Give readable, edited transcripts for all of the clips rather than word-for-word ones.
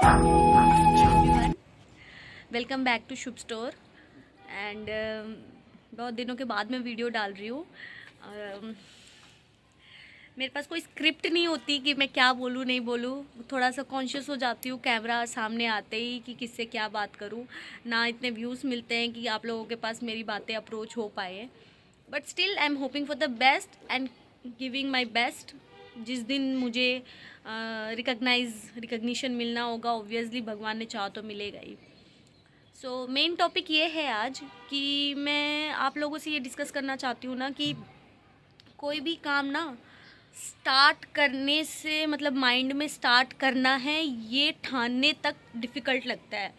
Everyone, welcome back to Shubh store. And बहुत दिनों के बाद मैं वीडियो डाल रही हूँ। मेरे पास कोई स्क्रिप्ट नहीं होती कि मैं क्या बोलूँ नहीं बोलूँ। थोड़ा सा कॉन्शियस हो जाती हूँ कैमरा सामने आते ही कि किससे क्या बात करूँ। ना इतने व्यूज़ मिलते हैं कि आप लोगों के पास मेरी बातें अप्रोच हो पाए, but still I am hoping for the best and giving my best. जिस दिन मुझे रिकग्निशन मिलना होगा, ऑब्वियसली भगवान ने चाहा तो मिलेगा ही। सो मेन टॉपिक ये है आज कि मैं आप लोगों से ये डिस्कस करना चाहती हूँ ना कि कोई भी काम ना स्टार्ट करने से मतलब माइंड में स्टार्ट करना है ये ठानने तक डिफ़िकल्ट लगता है।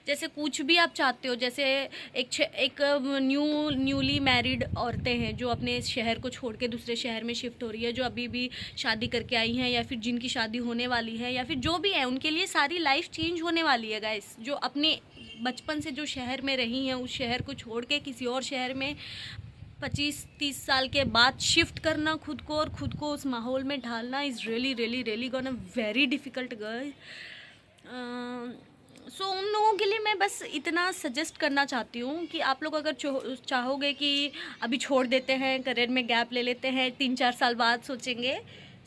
जैसे कुछ भी आप चाहते हो, जैसे एक न्यूली मैरिड औरतें हैं जो अपने शहर को छोड़ के दूसरे शहर में शिफ्ट हो रही है, जो अभी भी शादी करके आई हैं या फिर जिनकी शादी होने वाली है या फिर जो भी है, उनके लिए सारी लाइफ चेंज होने वाली है गाइस। जो अपने बचपन से जो शहर में रही हैं उस शहर को छोड़ के किसी और शहर में 25-30 साल के बाद शिफ्ट करना खुद को और खुद को उस माहौल में ढालना is really really really gonna very difficult girl. So उन लोगों के लिए मैं बस इतना सजेस्ट करना चाहती हूँ कि आप लोग अगर चाहोगे कि अभी छोड़ देते हैं, करियर में गैप ले लेते हैं, 3-4 साल बाद सोचेंगे,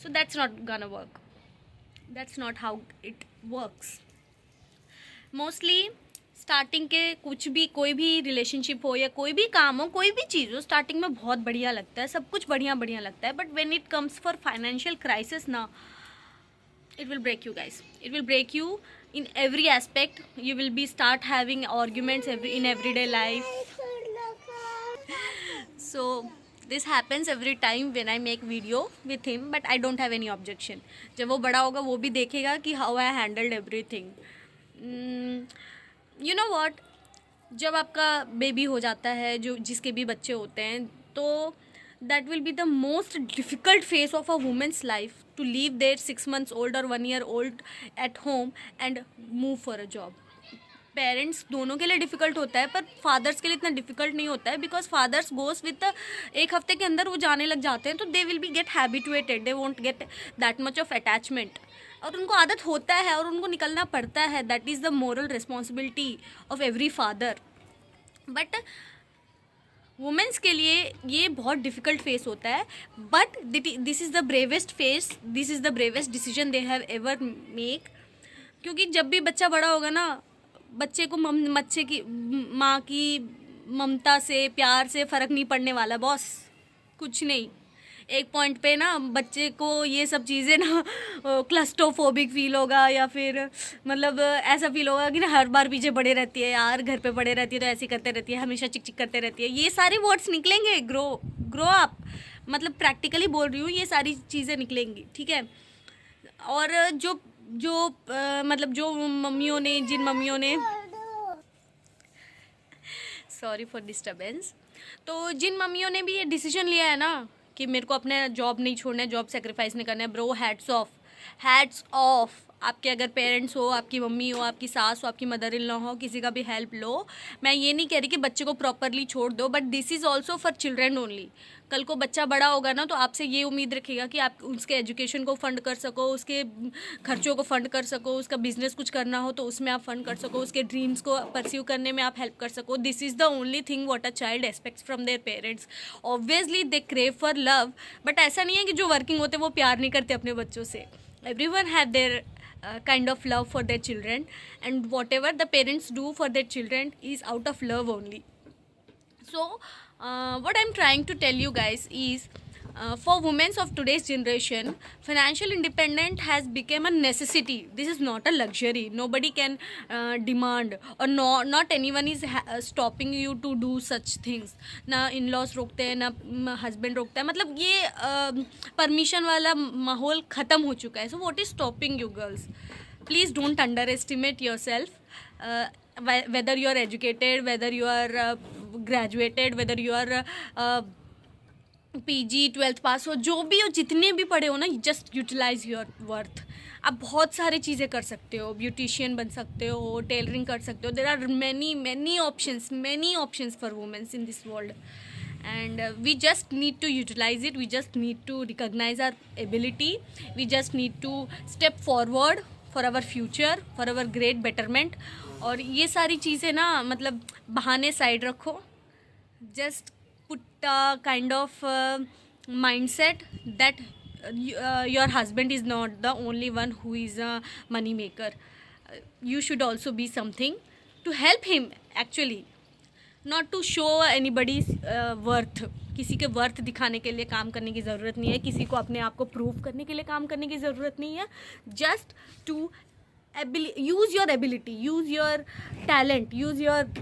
so that's not gonna work. That's not how it works. Mostly starting के कुछ भी, कोई भी रिलेशनशिप हो या कोई भी काम हो, कोई भी चीज़ हो, स्टार्टिंग में बहुत बढ़िया लगता है, सब कुछ बढ़िया बढ़िया लगता है, but when it comes for financial crisis ना, it will break you guys. It will break you in every aspect. You will be start having arguments in everyday life. So this happens every time when I make video with him, but I don't have any objection. जब वो बड़ा होगा वो भी देखेगा कि how I handled everything. You know what? जब आपका बेबी हो जाता है, जो जिसके भी बच्चे होते हैं, तो that will be the most difficult phase of a woman's life, to leave their 6 months old or 1 year old at home and move for a job. Parents दोनों के लिए डिफ़िकल्ट होता है, पर फादर्स के लिए इतना डिफ़िकल्ट नहीं होता है, बिकॉज फादर्स गोस विद एक हफ्ते के अंदर वो जाने लग जाते हैं, तो they will be get habituated, they won't get that much of attachment, और उनको आदत होता है और उनको निकलना पड़ता है। That is the moral responsibility of every father. But women's के लिए ये बहुत डिफ़िकल्ट फेस होता है, but this is the bravest face, this is the bravest decision they have ever make. क्योंकि जब भी बच्चा बड़ा होगा ना, बच्चे को बच्चे की माँ की ममता से, प्यार से फ़र्क नहीं पड़ने वाला बॉस, कुछ नहीं। एक पॉइंट पे ना बच्चे को ये सब चीज़ें ना क्लस्ट्रोफोबिक फील होगा, या फिर मतलब ऐसा फील होगा कि ना हर बार पीछे पड़े रहती है यार, घर पे पड़े रहती है तो ऐसे करते रहती है, हमेशा चिक चिक करते रहती है। ये सारे वर्ड्स निकलेंगे, ग्रो अप, मतलब प्रैक्टिकली बोल रही हूँ, ये सारी चीज़ें निकलेंगी, ठीक है। और मतलब जो मम्मियों ने, जिन मम्मियों ने, सॉरी फॉर डिस्टर्बेंस, तो जिन मम्मियों ने भी ये डिसीजन लिया है ना कि मेरे को अपने जॉब नहीं छोड़ना है, जॉब सेक्रीफाइस नहीं करना है, ब्रो हैट्स ऑफ। आपके अगर पेरेंट्स हो, आपकी मम्मी हो, आपकी सास हो, आपकी मदर इन लॉ हो, किसी का भी हेल्प लो। मैं ये नहीं कह रही कि बच्चे को प्रॉपरली छोड़ दो, but this is also for children only. कल को बच्चा बड़ा होगा ना, तो आपसे ये उम्मीद रखेगा कि आप उसके एजुकेशन को फ़ंड कर सको, उसके खर्चों को फ़ंड कर सको, उसका बिजनेस कुछ करना हो तो उसमें आप फ़ंड कर सको, उसके ड्रीम्स को परस्यू करने में आप हेल्प कर सको। This is the only thing what a child aspects from their parents. Obviously they crave for love, but ऐसा नहीं है कि जो वर्किंग होते वो प्यार नहीं करते अपने बच्चों से। Everyone have their kind of love for their children, and whatever the parents do for their children is out of love only. So what I'm trying to tell you guys is, for women of today's generation, financial independence has become a necessity. This is not a luxury. Nobody can demand, or not anyone is stopping you to do such things. ना in-laws रोकते हैं, ना husband रोकता है, मतलब ये permission वाला माहौल ख़त्म हो चुका है. So what is stopping you girls? Please don't underestimate yourself. Whether you are educated, whether you are graduated, whether you are PG 12th पास हो, जो भी हो, जितने भी पढ़े हो ना, जस्ट यूटिलाइज योर वर्थ। आप बहुत सारी चीज़ें कर सकते हो, ब्यूटिशियन बन सकते हो, टेलरिंग कर सकते हो। There are many options for womens in this world, and we just need to utilize it. We just need to recognize our ability. We just need to step forward for our future, for our great betterment. और ये सारी चीज़ें ना मतलब बहाने side रखो, just put a kind of mindset that your husband is not the only one who is a money maker. You should also be something to help him actually, not to show anybody's worth. किसी के worth दिखाने के लिए काम करने की ज़रूरत नहीं है, किसी को अपने आप को प्रूव करने के लिए काम करने की ज़रूरत नहीं है। Just to use your ability, use your talent, use your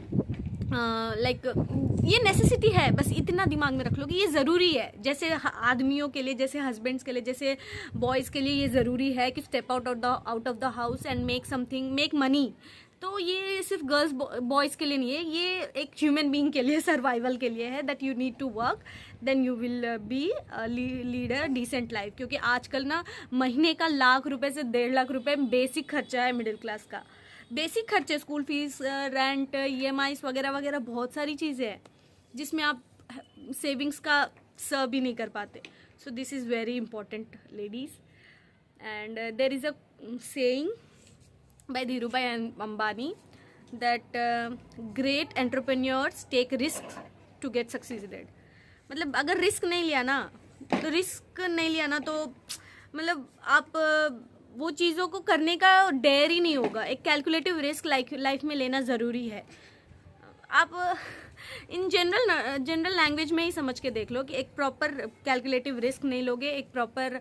like ये नेसेसिटी है, बस इतना दिमाग में रख लो कि ये ज़रूरी है। जैसे आदमियों के लिए, जैसे हस्बैंड्स के लिए, जैसे बॉयज़ के लिए ये ज़रूरी है कि step out of the house and make something, make money. तो ये सिर्फ गर्ल्स बॉयज़ के लिए नहीं है, ये एक ह्यूमन बीइंग के लिए, सर्वाइवल के लिए है, that you need to work, then you will be lead a decent life. क्योंकि आजकल ना महीने का लाख रुपए से 1.5 लाख रुपए बेसिक खर्चा है मिडिल क्लास का। बेसिक खर्चे, स्कूल फीस, रेंट, EMIs वगैरह वगैरह, बहुत सारी चीज़ें हैं जिसमें आप सेविंग्स का स भी नहीं कर पाते। So this is very important ladies. And there is a saying by Dhirubhai Ambani that great entrepreneurs take risks to get succeeded. मतलब अगर रिस्क नहीं लिया ना तो मतलब आप वो चीज़ों को करने का डेयर ही नहीं होगा। एक कैलकुलेटिव रिस्क लाइफ में लेना ज़रूरी है। आप इन जनरल लैंग्वेज में ही समझ के देख लो कि एक प्रॉपर कैलकुलेटिव रिस्क नहीं लोगे, एक प्रॉपर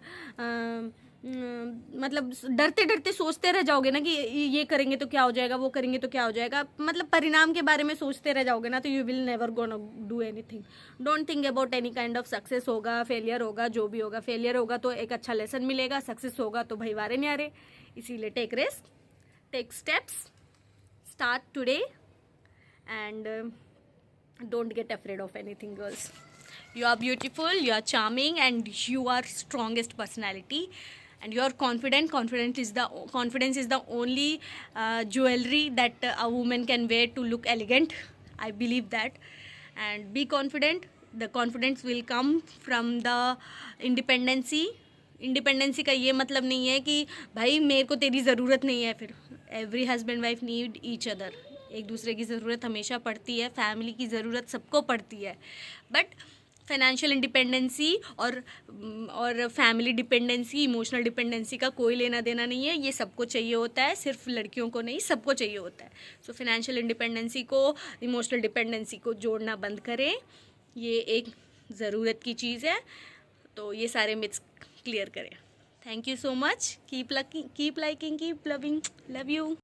मतलब डरते डरते सोचते रह जाओगे ना कि ये करेंगे तो क्या हो जाएगा, वो करेंगे तो क्या हो जाएगा, मतलब परिणाम के बारे में सोचते रह जाओगे ना, तो you will never gonna do anything. Don't think about any kind of success होगा, फेलियर होगा, जो भी होगा। फेलियर होगा तो एक अच्छा लेसन मिलेगा, सक्सेस होगा तो भाई वारे न्यारे। इसीलिए take risk, take steps, start today and don't get afraid of anything girls. You are beautiful, you are charming, and you are strongest personality, and you are confident. Confidence is the only jewelry that a woman can wear to look elegant. I believe that. And be confident. The confidence will come from the independency. Independency का ये मतलब नहीं है कि भाई मेरे को तेरी ज़रूरत नहीं है। फिर every husband wife need each other, एक दूसरे की ज़रूरत हमेशा पड़ती है, फैमिली की ज़रूरत सबको पड़ती है। बट फाइनेंशियल इंडिपेंडेंसी और फैमिली डिपेंडेंसी, इमोशनल डिपेंडेंसी का कोई लेना देना नहीं है। ये सबको चाहिए होता है, सिर्फ लड़कियों को नहीं, सबको चाहिए होता है। सो फाइनेंशियल इंडिपेंडेंसी को इमोशनल डिपेंडेंसी को जोड़ना बंद करें, ये एक ज़रूरत की चीज़ है। तो ये सारे मिथ्स क्लियर करें। Thank you so much. Keep liking, keep loving, love you.